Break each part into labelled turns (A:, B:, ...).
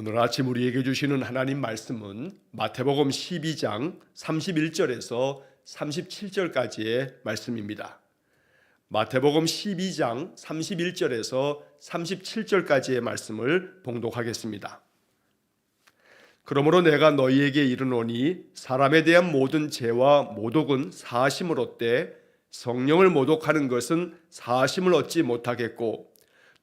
A: 오늘 아침 우리에게 주시는 하나님 말씀은 마태복음 12장 31절에서 37절까지의 말씀입니다. 마태복음 12장 31절에서 37절까지의 말씀을 봉독하겠습니다. 그러므로 내가 너희에게 이르노니 사람에 대한 모든 죄와 모독은 사하심을 얻되 성령을 모독하는 것은 사하심을 얻지 못하겠고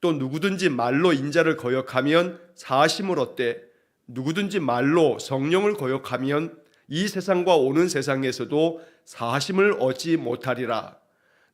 A: 또 누구든지 말로 인자를 거역하면 사하심을 얻되 누구든지 말로 성령을 거역하면 이 세상과 오는 세상에서도 사하심을 얻지 못하리라.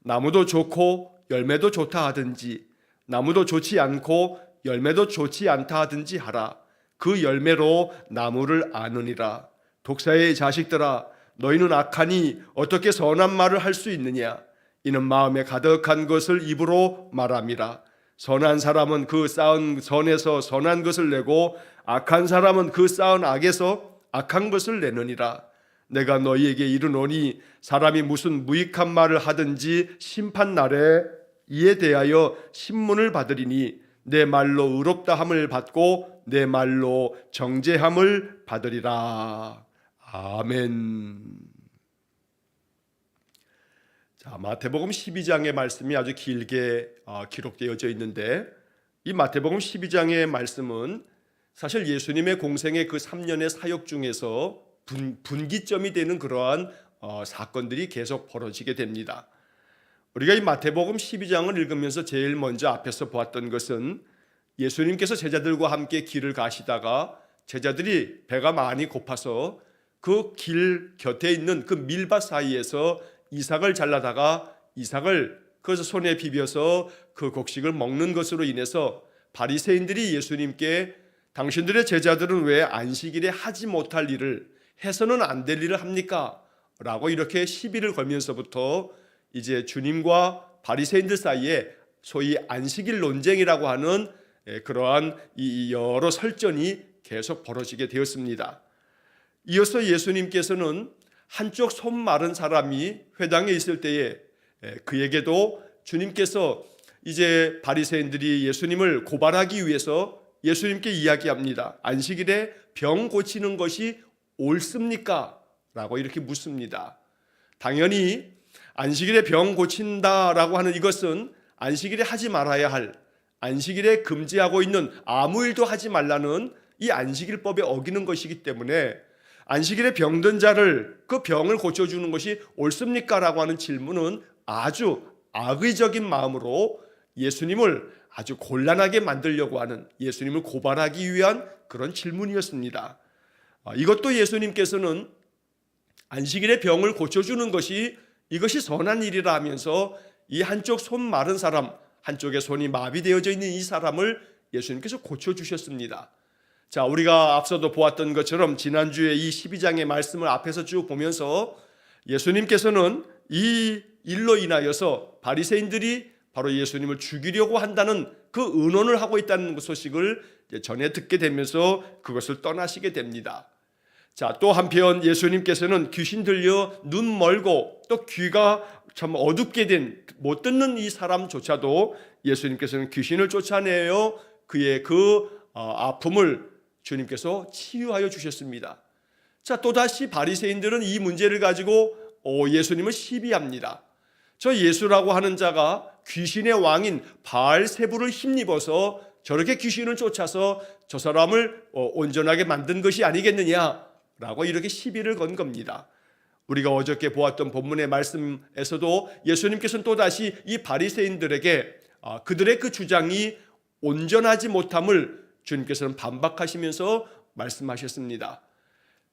A: 나무도 좋고 열매도 좋다 하든지 나무도 좋지 않고 열매도 좋지 않다 하든지 하라. 그 열매로 나무를 아느니라. 독사의 자식들아, 너희는 악하니 어떻게 선한 말을 할 수 있느냐? 이는 마음에 가득한 것을 입으로 말함이라. 선한 사람은 그 쌓은 선에서 선한 것을 내고 악한 사람은 그 쌓은 악에서 악한 것을 내느니라. 내가 너희에게 이르노니 사람이 무슨 무익한 말을 하든지 심판날에 이에 대하여 신문을 받으리니 내 말로 의롭다함을 받고 내 말로 정죄함을 받으리라. 아멘. 자, 마태복음 12장의 말씀이 아주 길게 기록되어져 있는데 이 마태복음 12장의 말씀은 사실 예수님의 공생의 그 3년의 사역 중에서 분기점이 되는 그러한 사건들이 계속 벌어지게 됩니다. 우리가 이 마태복음 12장을 읽으면서 제일 먼저 앞에서 보았던 것은 예수님께서 제자들과 함께 길을 가시다가 제자들이 배가 많이 고파서 그 길 곁에 있는 그 밀밭 사이에서 이삭을 잘라다가 이삭을 그래서 손에 비벼서 그 곡식을 먹는 것으로 인해서 바리새인들이 예수님께 당신들의 제자들은 왜 안식일에 하지 못할 일을 해서는 안 될 일을 합니까? 라고 이렇게 시비를 걸면서부터 이제 주님과 바리새인들 사이에 소위 안식일 논쟁이라고 하는 그러한 이 여러 설전이 계속 벌어지게 되었습니다. 이어서 예수님께서는 한쪽 손 마른 사람이 회당에 있을 때에 그에게도 주님께서 이제 바리새인들이 예수님을 고발하기 위해서 예수님께 이야기합니다. 안식일에 병 고치는 것이 옳습니까? 라고 이렇게 묻습니다. 당연히 안식일에 병 고친다라고 하는 이것은 안식일에 하지 말아야 할, 안식일에 금지하고 있는 아무 일도 하지 말라는 이 안식일법에 어기는 것이기 때문에 안식일에 병든 자를 그 병을 고쳐주는 것이 옳습니까? 라고 하는 질문은 아주 악의적인 마음으로 예수님을 아주 곤란하게 만들려고 하는, 예수님을 고발하기 위한 그런 질문이었습니다. 이것도 예수님께서는 안식일에 병을 고쳐주는 것이 이것이 선한 일이라 하면서 이 한쪽 손 마른 사람, 한쪽에 손이 마비되어져 있는 이 사람을 예수님께서 고쳐주셨습니다. 자, 우리가 앞서도 보았던 것처럼 지난주에 이 12장의 말씀을 앞에서 쭉 보면서 예수님께서는 이 일로 인하여서 바리새인들이 바로 예수님을 죽이려고 한다는 그 의논을 하고 있다는 소식을 전해 듣게 되면서 그것을 떠나시게 됩니다. 자, 또 한편 예수님께서는 귀신 들려 눈 멀고 또 귀가 참 어둡게 된 못 듣는 이 사람조차도 예수님께서는 귀신을 쫓아내어 그의 그 아픔을 주님께서 치유하여 주셨습니다. 자, 또다시 바리새인들은 이 문제를 가지고 예수님을 시비합니다. 저 예수라고 하는 자가 귀신의 왕인 바알세불을 힘입어서 저렇게 귀신을 쫓아서 저 사람을 온전하게 만든 것이 아니겠느냐라고 이렇게 시비를 건 겁니다. 우리가 어저께 보았던 본문의 말씀에서도 예수님께서는 또다시 이 바리새인들에게 그들의 그 주장이 온전하지 못함을 주님께서는 반박하시면서 말씀하셨습니다.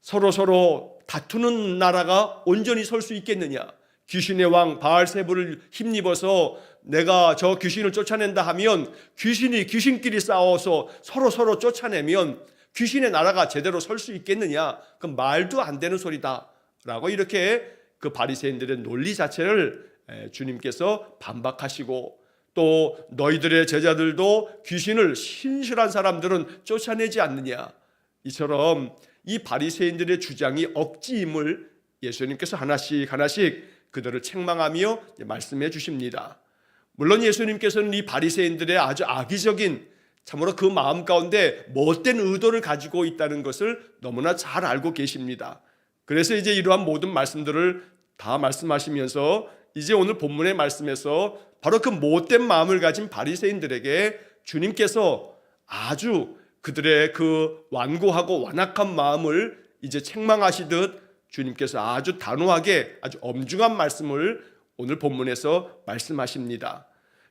A: 서로 다투는 나라가 온전히 설 수 있겠느냐? 귀신의 왕 바알세불을 힘입어서 내가 저 귀신을 쫓아낸다 하면 귀신이 귀신끼리 싸워서 서로 쫓아내면 귀신의 나라가 제대로 설 수 있겠느냐? 그건 말도 안 되는 소리다 라고 이렇게 그 바리새인들의 논리 자체를 주님께서 반박하시고 또 너희들의 제자들도 귀신을 신실한 사람들은 쫓아내지 않느냐, 이처럼 이 바리새인들의 주장이 억지임을 예수님께서 하나씩 그들을 책망하며 말씀해 주십니다. 물론 예수님께서는 이 바리새인들의 아주 악의적인 참으로 그 마음 가운데 못된 의도를 가지고 있다는 것을 너무나 잘 알고 계십니다. 그래서 이제 이러한 모든 말씀들을 다 말씀하시면서 이제 오늘 본문의 말씀에서 바로 그 못된 마음을 가진 바리새인들에게 주님께서 아주 그들의 그 완고하고 완악한 마음을 이제 책망하시듯 주님께서 아주 단호하게 아주 엄중한 말씀을 오늘 본문에서 말씀하십니다.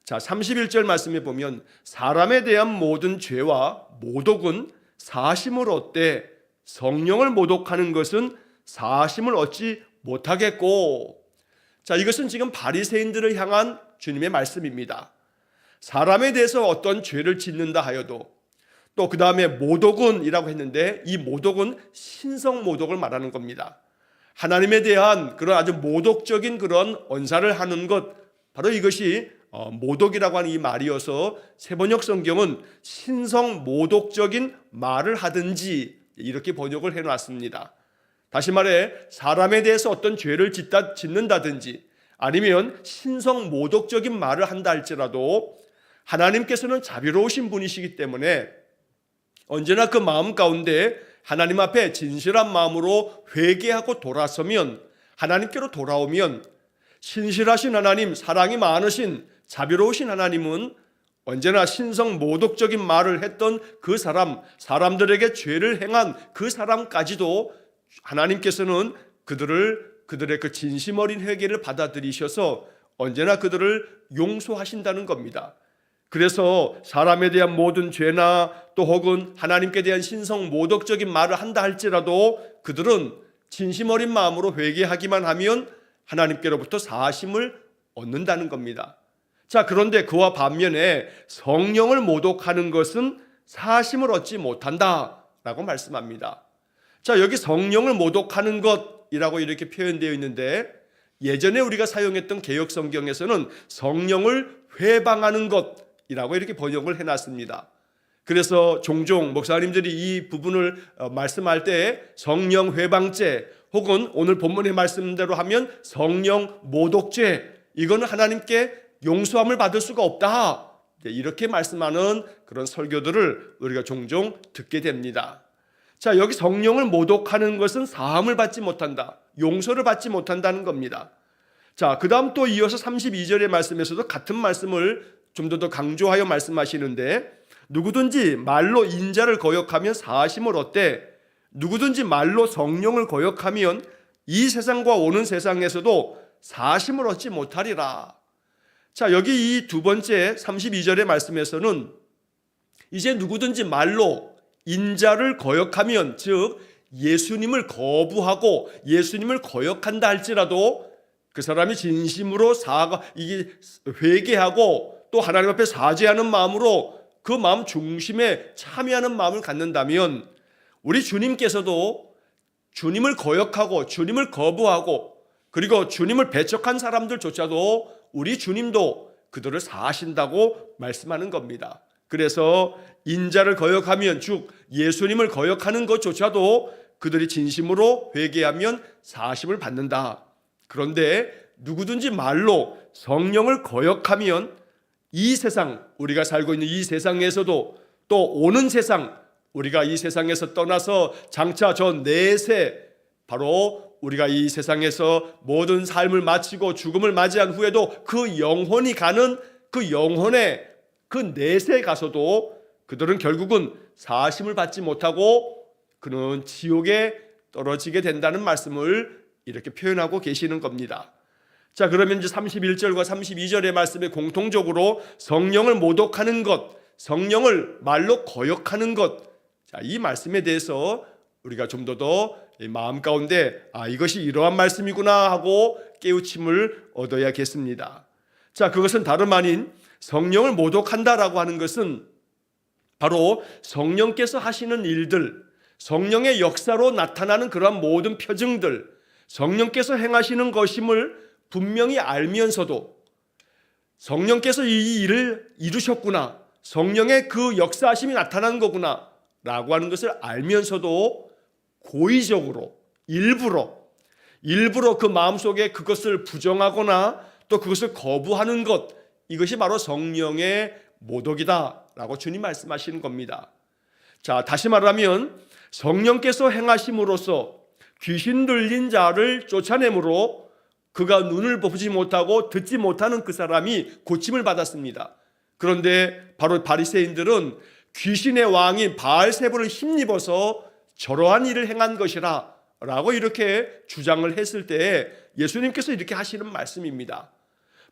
A: 자, 31절 말씀에 보면 사람에 대한 모든 죄와 모독은 사심을 얻되 성령을 모독하는 것은 사심을 얻지 못하겠고. 자, 이것은 지금 바리새인들을 향한 주님의 말씀입니다. 사람에 대해서 어떤 죄를 짓는다 하여도 또 그 다음에 모독은 이라고 했는데 이 모독은 신성 모독을 말하는 겁니다. 하나님에 대한 그런 아주 모독적인 그런 언사를 하는 것, 바로 이것이 모독이라고 하는 이 말이어서 세번역 성경은 신성 모독적인 말을 하든지 이렇게 번역을 해놨습니다. 다시 말해 사람에 대해서 어떤 죄를 짓는다든지 아니면 신성 모독적인 말을 한다 할지라도 하나님께서는 자비로우신 분이시기 때문에 언제나 그 마음 가운데 하나님 앞에 진실한 마음으로 회개하고 돌아서면, 하나님께로 돌아오면 신실하신 하나님, 사랑이 많으신 자비로우신 하나님은 언제나 신성 모독적인 말을 했던 그 사람들에게 죄를 행한 그 사람까지도 하나님께서는 그들의 그 진심 어린 회개를 받아들이셔서 언제나 그들을 용서하신다는 겁니다. 그래서 사람에 대한 모든 죄나 또 혹은 하나님께 대한 신성 모독적인 말을 한다 할지라도 그들은 진심 어린 마음으로 회개하기만 하면 하나님께로부터 사하심을 얻는다는 겁니다. 자, 그런데 그와 반면에 성령을 모독하는 것은 사하심을 얻지 못한다라고 말씀합니다. 자, 여기 성령을 모독하는 것이라고 이렇게 표현되어 있는데 예전에 우리가 사용했던 개역 성경에서는 성령을 회방하는 것이라고 이렇게 번역을 해놨습니다. 그래서 종종 목사님들이 이 부분을 말씀할 때 성령 회방죄 혹은 오늘 본문의 말씀대로 하면 성령 모독죄, 이거는 하나님께 용서함을 받을 수가 없다, 이렇게 말씀하는 그런 설교들을 우리가 종종 듣게 됩니다. 자, 여기 성령을 모독하는 것은 사함을 받지 못한다, 용서를 받지 못한다는 겁니다. 자, 그 다음 또 이어서 32절의 말씀에서도 같은 말씀을 좀 더 강조하여 말씀하시는데 누구든지 말로 인자를 거역하면 사하심을 얻되 누구든지 말로 성령을 거역하면 이 세상과 오는 세상에서도 사하심을 얻지 못하리라. 자, 여기 이 두 번째 32절의 말씀에서는 이제 누구든지 말로 인자를 거역하면, 즉 예수님을 거부하고 예수님을 거역한다 할지라도 그 사람이 진심으로 회개하고 또 하나님 앞에 사죄하는 마음으로 그 마음 중심에 참여하는 마음을 갖는다면 우리 주님께서도 주님을 거역하고 주님을 거부하고 그리고 주님을 배척한 사람들조차도 우리 주님도 그들을 사하신다고 말씀하는 겁니다. 그래서 인자를 거역하면, 즉 예수님을 거역하는 것조차도 그들이 진심으로 회개하면 사하심을 받는다. 그런데 누구든지 말로 성령을 거역하면 이 세상, 우리가 살고 있는 이 세상에서도 또 오는 세상, 우리가 이 세상에서 떠나서 장차 저 내세, 바로 우리가 이 세상에서 모든 삶을 마치고 죽음을 맞이한 후에도 그 영혼이 가는 그 영혼의 그 내세에 가서도 그들은 결국은 사하심을 받지 못하고 그는 지옥에 떨어지게 된다는 말씀을 이렇게 표현하고 계시는 겁니다. 자, 그러면 이제 31절과 32절의 말씀에 공통적으로 성령을 모독하는 것, 성령을 말로 거역하는 것, 자, 이 말씀에 대해서 우리가 좀 더 마음 가운데 이것이 이러한 말씀이구나 하고 깨우침을 얻어야겠습니다. 자, 그것은 다름 아닌 성령을 모독한다라고 하는 것은 바로 성령께서 하시는 일들, 성령의 역사로 나타나는 그러한 모든 표징들, 성령께서 행하시는 것임을 분명히 알면서도 성령께서 이 일을 이루셨구나, 성령의 그 역사하심이 나타나는 거구나 라고 하는 것을 알면서도 고의적으로 일부러 그 마음속에 그것을 부정하거나 또 그것을 거부하는 것, 이것이 바로 성령의 모독이다라고 주님 말씀하시는 겁니다. 자, 다시 말하면 성령께서 행하심으로써 귀신 들린 자를 쫓아내므로 그가 눈을 보지 못하고 듣지 못하는 그 사람이 고침을 받았습니다. 그런데 바로 바리새인들은 귀신의 왕인 바알세불을 힘입어서 저러한 일을 행한 것이라 라고 이렇게 주장을 했을 때 예수님께서 이렇게 하시는 말씀입니다.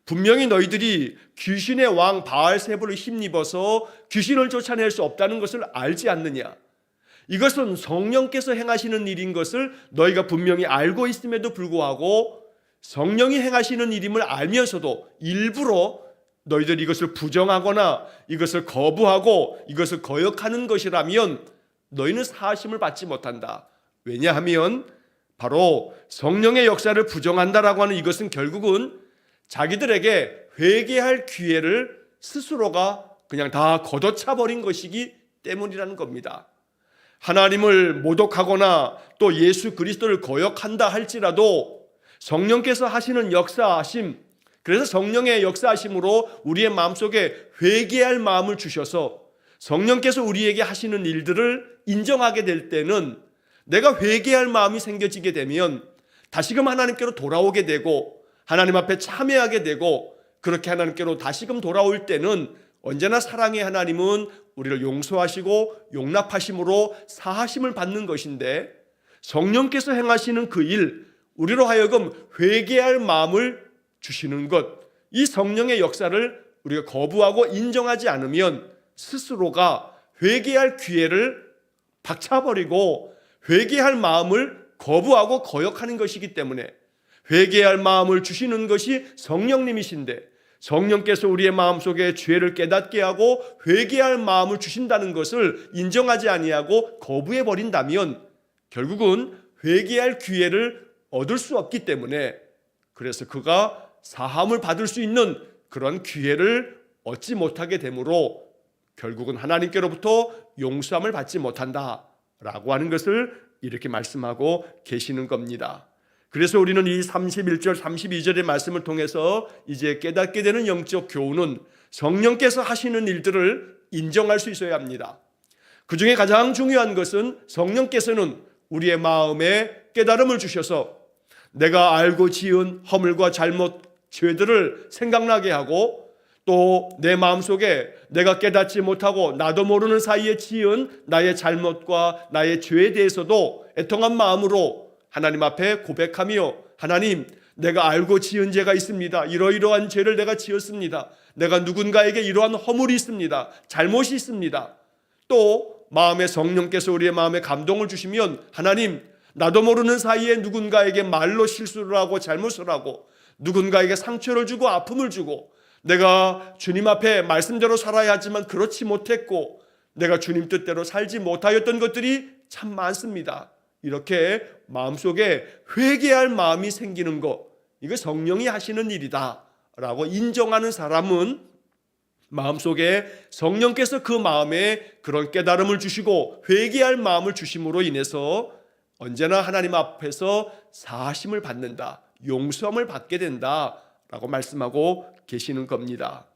A: 분명히 너희들이 귀신의 왕 바알세불을 힘입어서 귀신을 쫓아낼 수 없다는 것을 알지 않느냐. 이것은 성령께서 행하시는 일인 것을 너희가 분명히 알고 있음에도 불구하고 성령이 행하시는 일임을 알면서도 일부러 너희들이 이것을 부정하거나 이것을 거부하고 이것을 거역하는 것이라면 너희는 사하심을 받지 못한다. 왜냐하면 바로 성령의 역사를 부정한다라고 하는 이것은 결국은 자기들에게 회개할 기회를 스스로가 그냥 다 걷어차버린 것이기 때문이라는 겁니다. 하나님을 모독하거나 또 예수 그리스도를 거역한다 할지라도 성령께서 하시는 역사하심, 그래서 성령의 역사하심으로 우리의 마음속에 회개할 마음을 주셔서 성령께서 우리에게 하시는 일들을 인정하게 될 때는 내가 회개할 마음이 생겨지게 되면 다시금 하나님께로 돌아오게 되고 하나님 앞에 참회하게 되고 그렇게 하나님께로 다시금 돌아올 때는 언제나 사랑의 하나님은 우리를 용서하시고 용납하심으로 사하심을 받는 것인데 성령께서 행하시는 그 일, 우리로 하여금 회개할 마음을 주시는 것, 이 성령의 역사를 우리가 거부하고 인정하지 않으면 스스로가 회개할 기회를 박차버리고 회개할 마음을 거부하고 거역하는 것이기 때문에 회개할 마음을 주시는 것이 성령님이신데 성령께서 우리의 마음속에 죄를 깨닫게 하고 회개할 마음을 주신다는 것을 인정하지 아니하고 거부해 버린다면 결국은 회개할 기회를 얻을 수 없기 때문에 그래서 그가 사함을 받을 수 있는 그런 기회를 얻지 못하게 되므로 결국은 하나님께로부터 용서함을 받지 못한다라고 하는 것을 이렇게 말씀하고 계시는 겁니다. 그래서 우리는 이 31절 32절의 말씀을 통해서 이제 깨닫게 되는 영적 교훈은 성령께서 하시는 일들을 인정할 수 있어야 합니다. 그 중에 가장 중요한 것은 성령께서는 우리의 마음에 깨달음을 주셔서 내가 알고 지은 허물과 잘못, 죄들을 생각나게 하고 또 내 마음속에 내가 깨닫지 못하고 나도 모르는 사이에 지은 나의 잘못과 나의 죄에 대해서도 애통한 마음으로 하나님 앞에 고백하며 하나님, 내가 알고 지은 죄가 있습니다. 이러이러한 죄를 내가 지었습니다. 내가 누군가에게 이러한 허물이 있습니다. 잘못이 있습니다. 또 마음에 성령께서 우리의 마음에 감동을 주시면 하나님, 나도 모르는 사이에 누군가에게 말로 실수를 하고 잘못을 하고 누군가에게 상처를 주고 아픔을 주고 내가 주님 앞에 말씀대로 살아야 하지만 그렇지 못했고 내가 주님 뜻대로 살지 못하였던 것들이 참 많습니다. 이렇게 마음속에 회개할 마음이 생기는 것, 이거 성령이 하시는 일이다 라고 인정하는 사람은 마음속에 성령께서 그 마음에 그런 깨달음을 주시고 회개할 마음을 주심으로 인해서 언제나 하나님 앞에서 사하심을 받는다, 용서함을 받게 된다라고 말씀하고 계시는 겁니다.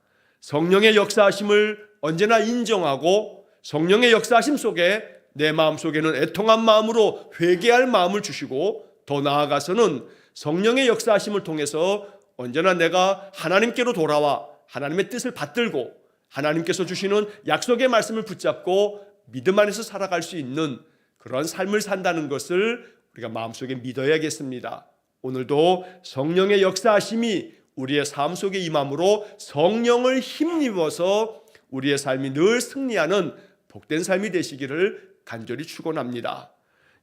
A: 성령의 역사하심을 언제나 인정하고 성령의 역사하심 속에 내 마음속에는 애통한 마음으로 회개할 마음을 주시고 더 나아가서는 성령의 역사하심을 통해서 언제나 내가 하나님께로 돌아와 하나님의 뜻을 받들고 하나님께서 주시는 약속의 말씀을 붙잡고 믿음 안에서 살아갈 수 있는 그런 삶을 산다는 것을 우리가 마음속에 믿어야겠습니다. 오늘도 성령의 역사하심이 우리의 삶 속에 임함으로 성령을 힘입어서 우리의 삶이 늘 승리하는 복된 삶이 되시기를 간절히 축원합니다.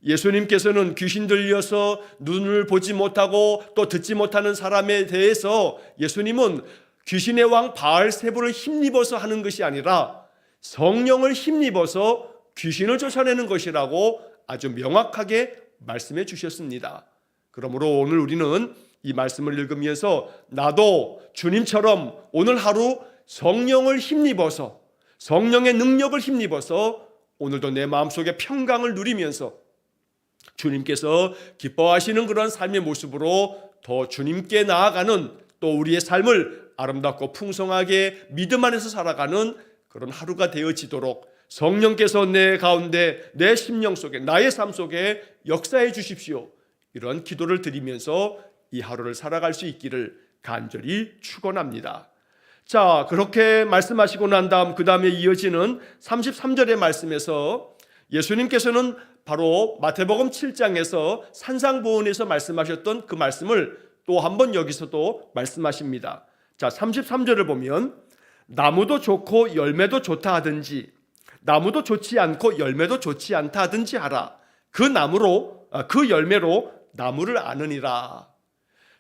A: 예수님께서는 귀신 들려서 눈을 보지 못하고 또 듣지 못하는 사람에 대해서 예수님은 귀신의 왕 바알세불을 힘입어서 하는 것이 아니라 성령을 힘입어서 귀신을 쫓아내는 것이라고 아주 명확하게 말씀해 주셨습니다. 그러므로 오늘 우리는 이 말씀을 읽으면서 나도 주님처럼 오늘 하루 성령을 힘입어서 성령의 능력을 힘입어서 오늘도 내 마음속에 평강을 누리면서 주님께서 기뻐하시는 그런 삶의 모습으로 더 주님께 나아가는 또 우리의 삶을 아름답고 풍성하게 믿음 안에서 살아가는 그런 하루가 되어지도록 성령께서 내 가운데, 내 심령 속에, 나의 삶 속에 역사해 주십시오. 이런 기도를 드리면서 이 하루를 살아갈 수 있기를 간절히 축원합니다. 자, 그렇게 말씀하시고 난 다음 그 다음에 이어지는 33절의 말씀에서 예수님께서는 바로 마태복음 7장에서 산상보훈에서 말씀하셨던 그 말씀을 또 한 번 여기서도 말씀하십니다. 자, 33절을 보면 나무도 좋고 열매도 좋다 하든지 나무도 좋지 않고 열매도 좋지 않다 하든지 하라. 그 열매로 나무를 아느니라.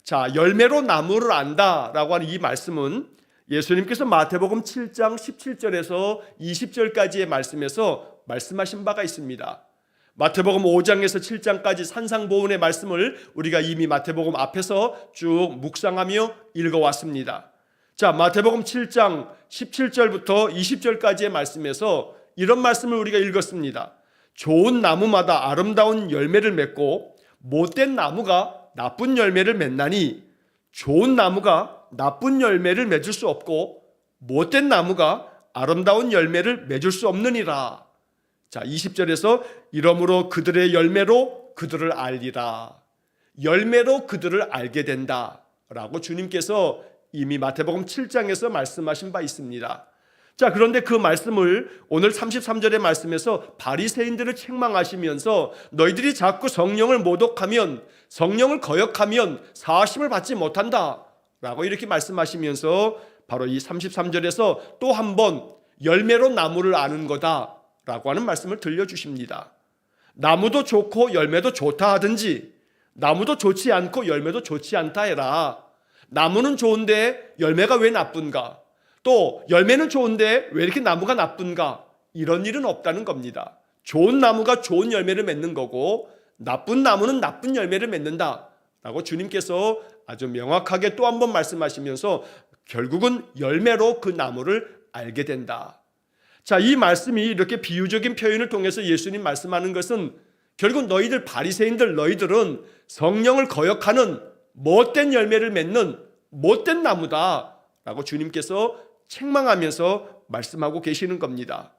A: 자, 열매로 나무를 안다라고 하는 이 말씀은 예수님께서 마태복음 7장 17절에서 20절까지의 말씀에서 말씀하신 바가 있습니다. 마태복음 5장에서 7장까지 산상보훈의 말씀을 우리가 이미 마태복음 앞에서 쭉 묵상하며 읽어왔습니다. 자, 마태복음 7장 17절부터 20절까지의 말씀에서 이런 말씀을 우리가 읽었습니다. 좋은 나무마다 아름다운 열매를 맺고 못된 나무가 나쁜 열매를 맺나니 좋은 나무가 나쁜 열매를 맺을 수 없고 못된 나무가 아름다운 열매를 맺을 수 없느니라. 자, 20절에서 이러므로 그들의 열매로 그들을 알리라. 열매로 그들을 알게 된다 라고 주님께서 이미 마태복음 7장에서 말씀하신 바 있습니다. 자, 그런데 그 말씀을 오늘 33절의 말씀에서 바리새인들을 책망하시면서 너희들이 자꾸 성령을 모독하면, 성령을 거역하면 사하심을 받지 못한다 라고 이렇게 말씀하시면서 바로 이 33절에서 또 한 번 열매로 나무를 아는 거다 라고 하는 말씀을 들려주십니다. 나무도 좋고 열매도 좋다 하든지 나무도 좋지 않고 열매도 좋지 않다 해라. 나무는 좋은데 열매가 왜 나쁜가? 또 열매는 좋은데 왜 이렇게 나무가 나쁜가? 이런 일은 없다는 겁니다. 좋은 나무가 좋은 열매를 맺는 거고 나쁜 나무는 나쁜 열매를 맺는다 라고 주님께서 아주 명확하게 또 한 번 말씀하시면서 결국은 열매로 그 나무를 알게 된다. 자, 이 말씀이 이렇게 비유적인 표현을 통해서 예수님 말씀하는 것은 결국 너희들 바리새인들, 너희들은 성령을 거역하는 못된 열매를 맺는 못된 나무다 라고 주님께서 책망하면서 말씀하고 계시는 겁니다.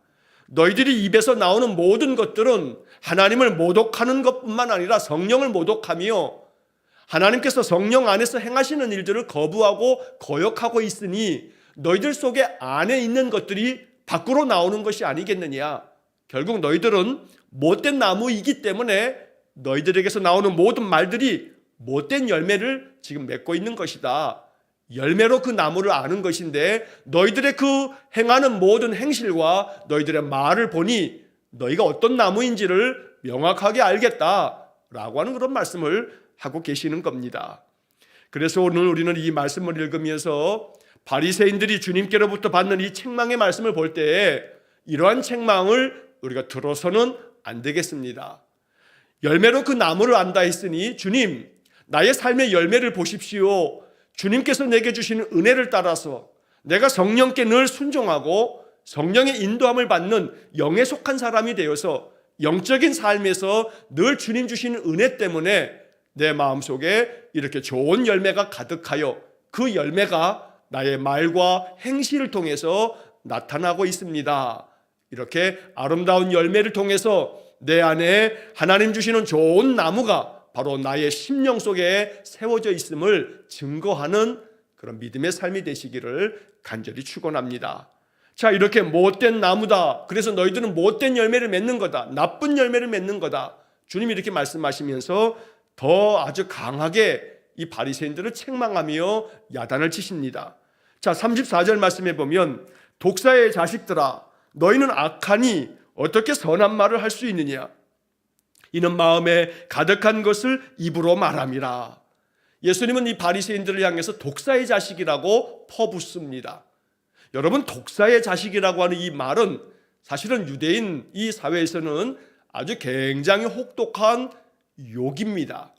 A: 너희들이 입에서 나오는 모든 것들은 하나님을 모독하는 것뿐만 아니라 성령을 모독하며 하나님께서 성령 안에서 행하시는 일들을 거부하고 거역하고 있으니 너희들 속에 안에 있는 것들이 밖으로 나오는 것이 아니겠느냐. 결국 너희들은 못된 나무이기 때문에 너희들에게서 나오는 모든 말들이 못된 열매를 지금 맺고 있는 것이다. 열매로 그 나무를 아는 것인데 너희들의 그 행하는 모든 행실과 너희들의 말을 보니 너희가 어떤 나무인지를 명확하게 알겠다라고 하는 그런 말씀을 하고 계시는 겁니다. 그래서 오늘 우리는 이 말씀을 읽으면서 바리새인들이 주님께로부터 받는 이 책망의 말씀을 볼 때에 이러한 책망을 우리가 들어서는 안 되겠습니다. 열매로 그 나무를 안다 했으니 주님, 나의 삶의 열매를 보십시오. 주님께서 내게 주시는 은혜를 따라서 내가 성령께 늘 순종하고 성령의 인도함을 받는 영에 속한 사람이 되어서 영적인 삶에서 늘 주님 주시는 은혜 때문에 내 마음속에 이렇게 좋은 열매가 가득하여 그 열매가 나의 말과 행실을 통해서 나타나고 있습니다. 이렇게 아름다운 열매를 통해서 내 안에 하나님 주시는 좋은 나무가 바로 나의 심령 속에 세워져 있음을 증거하는 그런 믿음의 삶이 되시기를 간절히 축원합니다. 자, 이렇게 못된 나무다. 그래서 너희들은 못된 열매를 맺는 거다. 나쁜 열매를 맺는 거다. 주님이 이렇게 말씀하시면서 더 아주 강하게 이 바리새인들을 책망하며 야단을 치십니다. 자, 34절 말씀에 보면 독사의 자식들아 너희는 악하니 어떻게 선한 말을 할 수 있느냐? 이는 마음에 가득한 것을 입으로 말함이라. 예수님은 이 바리새인들을 향해서 독사의 자식이라고 퍼붓습니다. 여러분, 독사의 자식이라고 하는 이 말은 사실은 유대인 이 사회에서는 아주 굉장히 혹독한 욕입니다.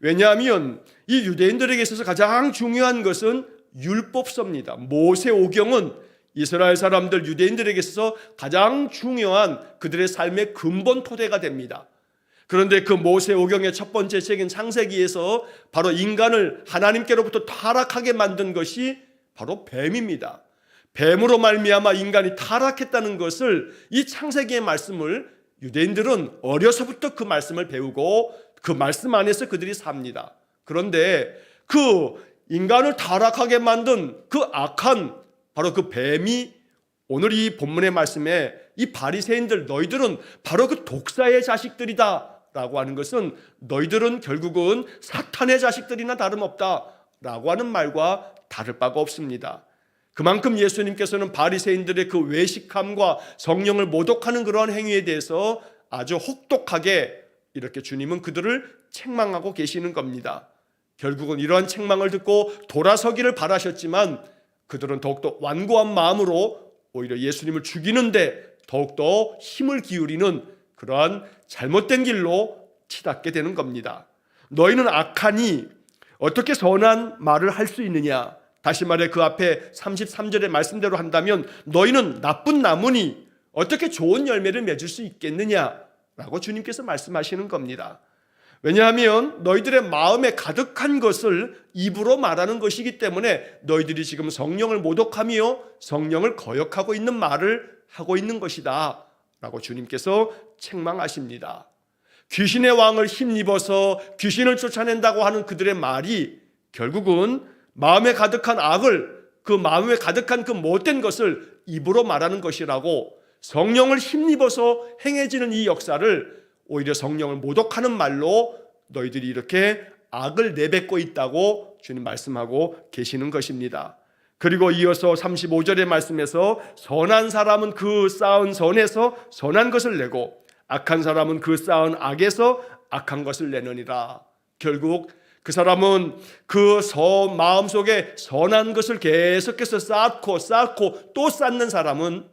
A: 왜냐하면 이 유대인들에게 있어서 가장 중요한 것은 율법서입니다. 모세오경은 이스라엘 사람들 유대인들에게 있어서 가장 중요한 그들의 삶의 근본 토대가 됩니다. 그런데 그 모세오경의 첫 번째 책인 창세기에서 바로 인간을 하나님께로부터 타락하게 만든 것이 바로 뱀입니다. 뱀으로 말미암아 인간이 타락했다는 것을, 이 창세기의 말씀을 유대인들은 어려서부터 그 말씀을 배우고 그 말씀 안에서 그들이 삽니다. 그런데 그 인간을 타락하게 만든 그 악한 바로 그 뱀이 오늘 이 본문의 말씀에 이 바리새인들, 너희들은 바로 그 독사의 자식들이다 라고 하는 것은 너희들은 결국은 사탄의 자식들이나 다름없다 라고 하는 말과 다를 바가 없습니다. 그만큼 예수님께서는 바리새인들의 그 외식함과 성령을 모독하는 그러한 행위에 대해서 아주 혹독하게 이렇게 주님은 그들을 책망하고 계시는 겁니다. 결국은 이러한 책망을 듣고 돌아서기를 바라셨지만 그들은 더욱더 완고한 마음으로 오히려 예수님을 죽이는데 더욱더 힘을 기울이는 그러한 잘못된 길로 치닫게 되는 겁니다. 너희는 악하니 어떻게 선한 말을 할 수 있느냐? 다시 말해 그 앞에 33절의 말씀대로 한다면 너희는 나쁜 나무니 어떻게 좋은 열매를 맺을 수 있겠느냐? 라고 주님께서 말씀하시는 겁니다. 왜냐하면 너희들의 마음에 가득한 것을 입으로 말하는 것이기 때문에 너희들이 지금 성령을 모독하며 성령을 거역하고 있는 말을 하고 있는 것이다 라고 주님께서 책망하십니다. 귀신의 왕을 힘입어서 귀신을 쫓아낸다고 하는 그들의 말이 결국은 마음에 가득한 악을, 그 마음에 가득한 그 못된 것을 입으로 말하는 것이라고, 성령을 힘입어서 행해지는 이 역사를 오히려 성령을 모독하는 말로 너희들이 이렇게 악을 내뱉고 있다고 주님 말씀하고 계시는 것입니다. 그리고 이어서 35절의 말씀에서 선한 사람은 그 쌓은 선에서 선한 것을 내고 악한 사람은 그 쌓은 악에서 악한 것을 내느니라. 결국 그 사람은 그 마음속에 선한 것을 계속해서 쌓고 또 쌓는 사람은,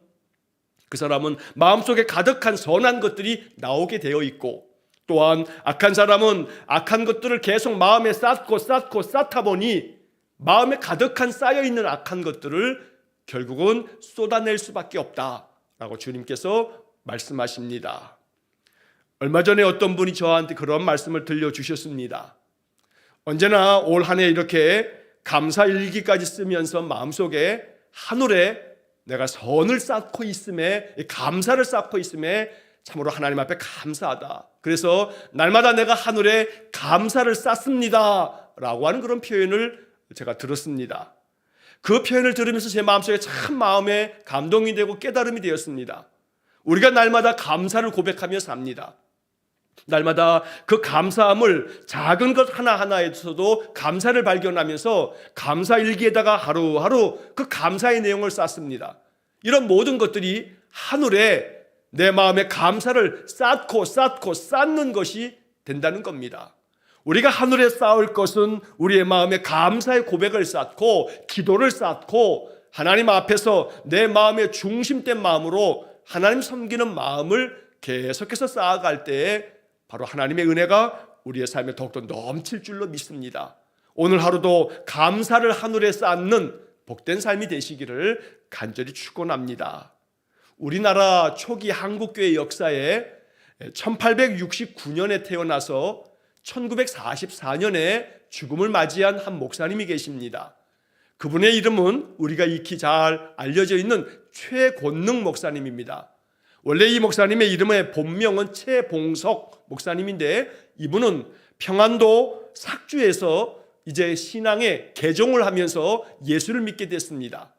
A: 그 사람은 마음속에 가득한 선한 것들이 나오게 되어 있고, 또한 악한 사람은 악한 것들을 계속 마음에 쌓다 보니 마음에 가득한 쌓여있는 악한 것들을 결국은 쏟아낼 수밖에 없다라고 주님께서 말씀하십니다. 얼마 전에 어떤 분이 저한테 그런 말씀을 들려주셨습니다. 언제나 올 한 해 이렇게 감사일기까지 쓰면서 마음속에 하늘에 내가 선을 쌓고 있음에, 감사를 쌓고 있음에 참으로 하나님 앞에 감사하다. 그래서 날마다 내가 하늘에 감사를 쌓습니다 라고 하는 그런 표현을 제가 들었습니다. 그 표현을 들으면서 제 마음속에 참 마음에 감동이 되고 깨달음이 되었습니다. 우리가 날마다 감사를 고백하며 삽니다. 날마다 그 감사함을 작은 것 하나하나에서도 감사를 발견하면서 감사일기에다가 하루하루 그 감사의 내용을 쌓습니다. 이런 모든 것들이 하늘에 내 마음에 감사를 쌓고 쌓는 것이 된다는 겁니다. 우리가 하늘에 쌓을 것은 우리의 마음에 감사의 고백을 쌓고 기도를 쌓고 하나님 앞에서 내 마음의 중심된 마음으로 하나님 섬기는 마음을 계속해서 쌓아갈 때에 바로 하나님의 은혜가 우리의 삶에 더욱더 넘칠 줄로 믿습니다. 오늘 하루도 감사를 하늘에 쌓는 복된 삶이 되시기를 간절히 축원합니다. 우리나라 초기 한국교회 역사에 1869년에 태어나서 1944년에 죽음을 맞이한 한 목사님이 계십니다. 그분의 이름은 우리가 익히 잘 알려져 있는 최권능 목사님입니다. 원래 이 목사님의 이름의 본명은 최봉석 목사님인데 이분은 평안도 삭주에서 이제 신앙에 개종을 하면서 예수를 믿게 됐습니다.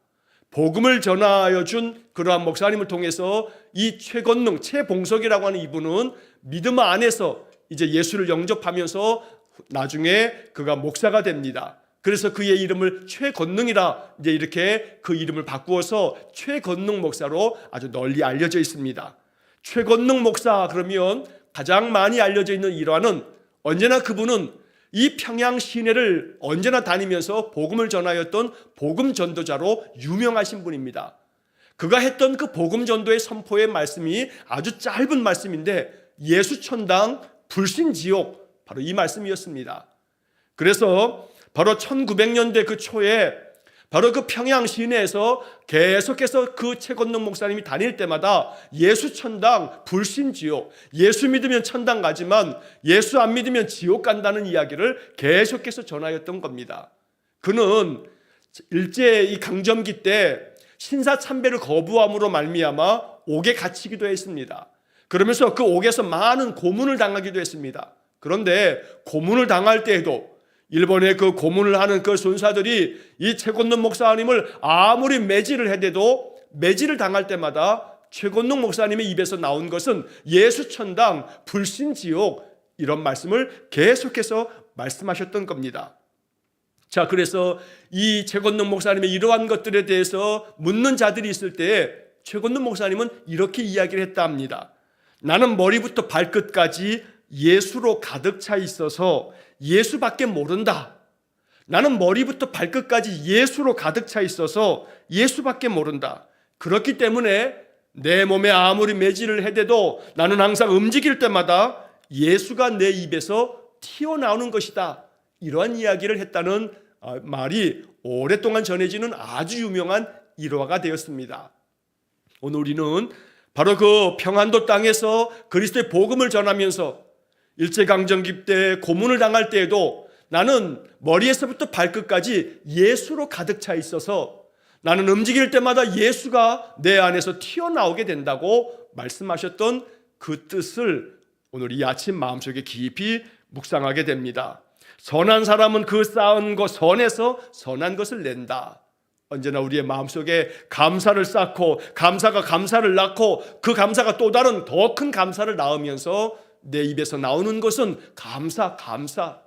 A: 복음을 전하여 준 그러한 목사님을 통해서 이 최권능, 최봉석이라고 하는 이분은 믿음 안에서 이제 예수를 영접하면서 나중에 그가 목사가 됩니다. 그래서 그의 이름을 최권능이라 이제 이렇게 그 이름을 바꾸어서 최권능 목사로 아주 널리 알려져 있습니다. 최권능 목사 그러면 가장 많이 알려져 있는 일화는 언제나 그분은 이 평양 시내를 언제나 다니면서 복음을 전하였던 복음 전도자로 유명하신 분입니다. 그가 했던 그 복음 전도의 선포의 말씀이 아주 짧은 말씀인데 예수 천당 불신 지옥 바로 이 말씀이었습니다. 그래서 바로 1900년대 그 초에 바로 그 평양 시내에서 계속해서 그 최권능 목사님이 다닐 때마다 예수 천당 불신 지옥, 예수 믿으면 천당 가지만 예수 안 믿으면 지옥 간다는 이야기를 계속해서 전하였던 겁니다. 그는 일제 이 강점기 때 신사참배를 거부함으로 말미암아 옥에 갇히기도 했습니다. 그러면서 그 옥에서 많은 고문을 당하기도 했습니다. 그런데 고문을 당할 때에도 일본의 그 고문을 하는 그 순사들이 이 최권능 목사님을 아무리 매질을 해대도 매질을 당할 때마다 최권능 목사님의 입에서 나온 것은 예수천당, 불신지옥, 이런 말씀을 계속해서 말씀하셨던 겁니다. 자, 그래서 이 최권능 목사님의 이러한 것들에 대해서 묻는 자들이 있을 때 최권능 목사님은 이렇게 이야기를 했다 합니다. 나는 머리부터 발끝까지 예수로 가득 차 있어서 예수밖에 모른다. 나는 머리부터 발끝까지 예수로 가득 차 있어서 예수밖에 모른다. 그렇기 때문에 내 몸에 아무리 매질을 해대도 나는 항상 움직일 때마다 예수가 내 입에서 튀어나오는 것이다. 이러한 이야기를 했다는 말이 오랫동안 전해지는 아주 유명한 일화가 되었습니다. 오늘 우리는 바로 그 평안도 땅에서 그리스도의 복음을 전하면서 일제강점기 때 고문을 당할 때에도 나는 머리에서부터 발끝까지 예수로 가득 차 있어서 나는 움직일 때마다 예수가 내 안에서 튀어나오게 된다고 말씀하셨던 그 뜻을 오늘 이 아침 마음속에 깊이 묵상하게 됩니다. 선한 사람은 그 쌓은 것 선에서 선한 것을 낸다. 언제나 우리의 마음속에 감사를 쌓고 감사가 감사를 낳고 그 감사가 또 다른 더 큰 감사를 낳으면서 내 입에서 나오는 것은 감사.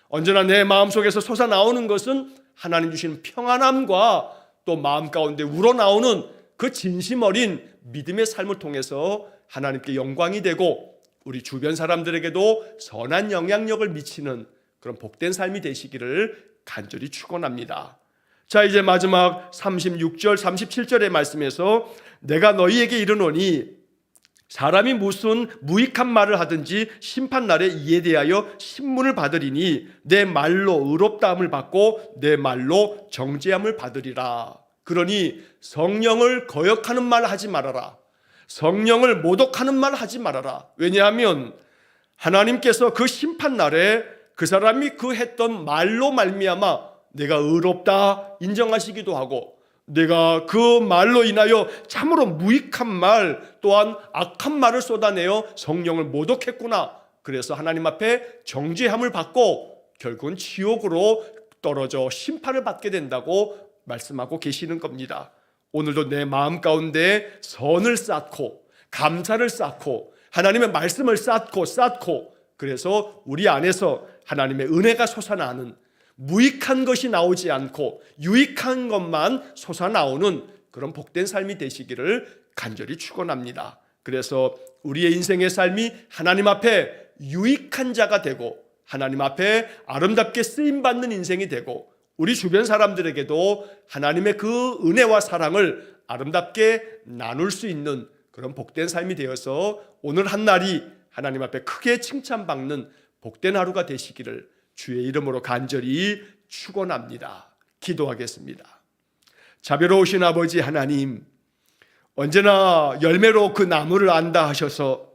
A: 언제나 내 마음속에서 솟아나오는 것은 하나님 주시는 평안함과 또 마음 가운데 우러나오는 그 진심 어린 믿음의 삶을 통해서 하나님께 영광이 되고 우리 주변 사람들에게도 선한 영향력을 미치는 그런 복된 삶이 되시기를 간절히 축원합니다. 자, 이제 마지막 36절 37절의 말씀에서 내가 너희에게 이르노니 사람이 무슨 무익한 말을 하든지 심판날에 이에 대하여 신문을 받으리니 내 말로 의롭다함을 받고 내 말로 정죄함을 받으리라. 그러니 성령을 거역하는 말 하지 말아라. 성령을 모독하는 말 하지 말아라. 왜냐하면 하나님께서 그 심판날에 그 사람이 그 했던 말로 말미암아 내가 의롭다 인정하시기도 하고 내가 그 말로 인하여 참으로 무익한 말 또한 악한 말을 쏟아내어 성령을 모독했구나. 그래서 하나님 앞에 정죄함을 받고 결국은 지옥으로 떨어져 심판을 받게 된다고 말씀하고 계시는 겁니다. 오늘도 내 마음 가운데 선을 쌓고 감사를 쌓고 하나님의 말씀을 쌓고 그래서 우리 안에서 하나님의 은혜가 솟아나는 무익한 것이 나오지 않고 유익한 것만 솟아나오는 그런 복된 삶이 되시기를 간절히 축원합니다. 그래서 우리의 인생의 삶이 하나님 앞에 유익한 자가 되고 하나님 앞에 아름답게 쓰임받는 인생이 되고 우리 주변 사람들에게도 하나님의 그 은혜와 사랑을 아름답게 나눌 수 있는 그런 복된 삶이 되어서 오늘 한 날이 하나님 앞에 크게 칭찬받는 복된 하루가 되시기를 주의 이름으로 간절히 축원합니다. 기도하겠습니다. 자비로우신 아버지 하나님, 언제나 열매로 그 나무를 안다 하셔서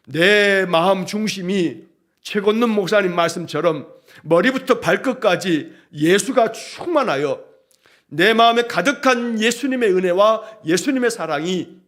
A: 내 마음 중심이 최권능 목사님 말씀처럼 머리부터 발끝까지 예수가 충만하여 내 마음에 가득한 예수님의 은혜와 예수님의 사랑이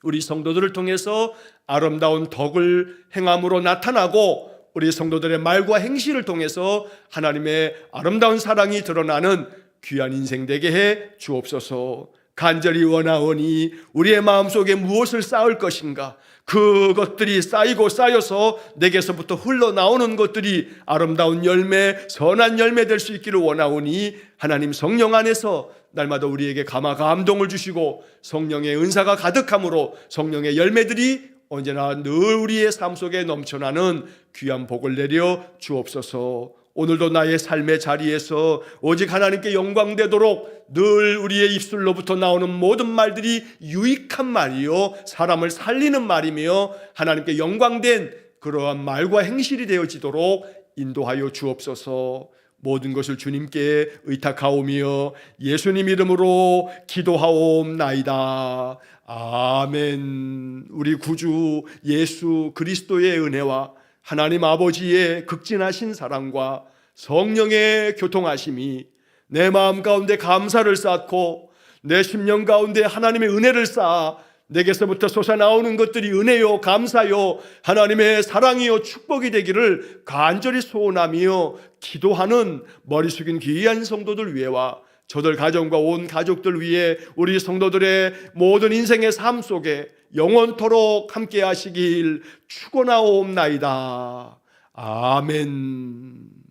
A: 우리 성도들을 통해서 아름다운 덕을 행함으로 나타나고 우리 성도들의 말과 행실을 통해서 하나님의 아름다운 사랑이 드러나는 귀한 인생 되게 해 주옵소서. 간절히 원하오니 우리의 마음속에 무엇을 쌓을 것인가, 그것들이 쌓이고 쌓여서 내게서부터 흘러나오는 것들이 아름다운 열매, 선한 열매 될 수 있기를 원하오니 하나님 성령 안에서 날마다 우리에게 감동을 주시고 성령의 은사가 가득함으로 성령의 열매들이 언제나 늘 우리의 삶 속에 넘쳐나는 귀한 복을 내려 주옵소서. 오늘도 나의 삶의 자리에서 오직 하나님께 영광되도록 늘 우리의 입술로부터 나오는 모든 말들이 유익한 말이요 사람을 살리는 말이며 하나님께 영광된 그러한 말과 행실이 되어지도록 인도하여 주옵소서. 모든 것을 주님께 의탁하오며 예수님 이름으로 기도하옵나이다. 아멘. 우리 구주 예수 그리스도의 은혜와 하나님 아버지의 극진하신 사랑과 성령의 교통하심이 내 마음 가운데 감사를 쌓고 내 심령 가운데 하나님의 은혜를 쌓아 내게서부터 솟아나오는 것들이 은혜요 감사요 하나님의 사랑이요 축복이 되기를 간절히 소원하며 기도하는 머리 숙인 귀한 성도들 위해와 저들 가정과 온 가족들 위해 우리 성도들의 모든 인생의 삶 속에 영원토록 함께 하시길 축원하옵나이다. 아멘.